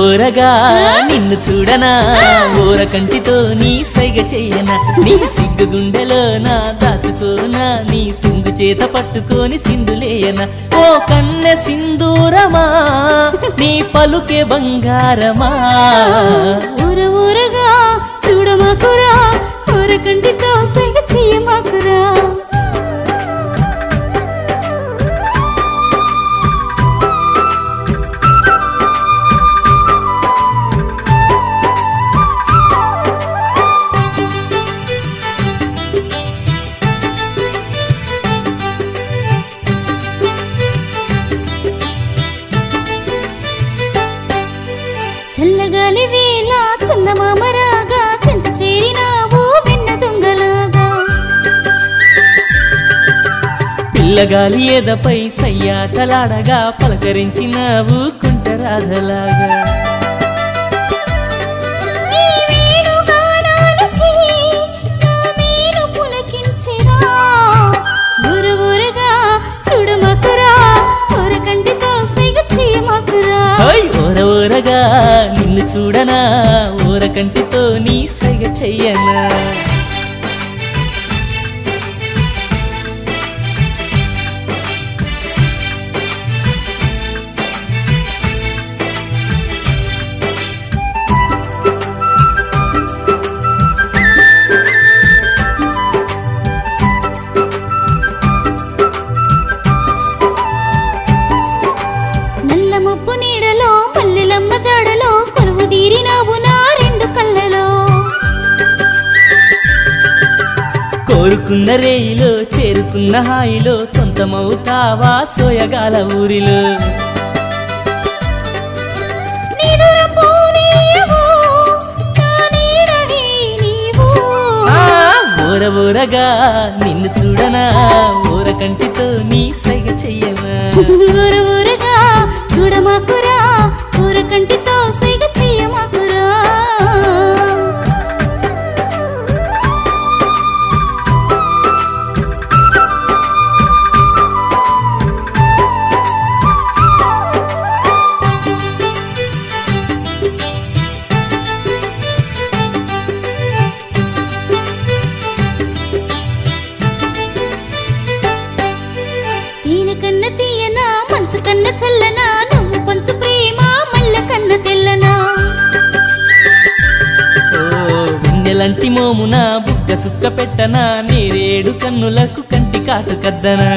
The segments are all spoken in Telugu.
ఊరగా నిన్ను చూడనా ఊర కంటితో నీ సైగ చెయ్యనా నీ సిగ్గు గుండెలో నా దాచుకోనా నీ సింగు చేత పట్టుకొని సింధులేయనా ఓ కన్నె సింధూరమా నీ పలుకే బంగారమా ఊరగా చూడమాకురా ఊర కంటితో సైగ చెయ్యమాకురా చల్లగాలి వేళ చందమామరాగా చెంత చేరినావు వెన్న దొంగలాగా పిల్లగాలి ఎదపై సయ్యాటలాడగా పలకరించినావు కుంటరాధలాగా ఊరగా నిన్ను చూడనా ఊర కంటితో నీ సైగ చెయ్యనా నల్ల మబ్బు నీడలో మల్లెలమ్మ జాడలో కొలువు తీరినావు నా రెండు కళ్ళలో కోరుకున్న రేయిలో చేరుకున్న హాయిలో సొంతమవుతావా సోయగాల ఊరిలో ఊరగా నిన్ను చూడనా ఊర కంటితో నీ సైగ చెయ్యనా ఊరగా చూడమాకురా ఊర కంటితో సైగ చెయ్యమాకురా కన్న తీయనా మంచు కన్న చల్లనా నువ్వు పంచు ప్రేమ మల్ల కన్న తెల్లనా వెన్నెలంటి మోమున బుగ్గ చుక్క పెట్టనా నేరేడు కన్నులకు కంటి కాటు కద్దనా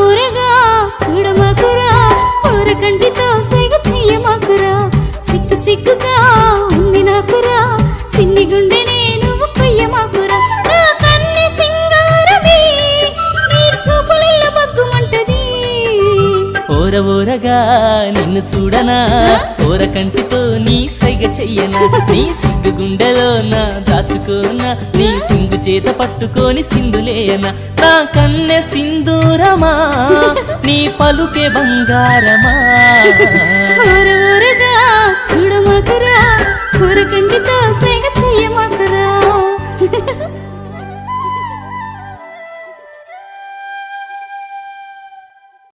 ఊరగా చూడమాకురా ఊర కంటితో సైగ చెయ్యమాకురా సిగ్గు సిగ్గుగా ఉంది నాకురా సిన్ని గుండె నేను కొయ్యమాకురా నా కన్నె సింగారమే నీ చూపులిల్ల మగ్గుమంటది ఊరగా నిన్ను చూడనా ఊర కంటితో నీ సైగ చెయ్యనా నీ సిగ్గు గుండెలో నా దాచుకోనా నీ సింగు చేత పట్టుకొని సింధులేయనా నా కన్నె సింధూరమా నీ పలుకే బంగారమా ఊరగా చూడమాకురా ఊర కంటితో సైగ చెయ్యమాకురా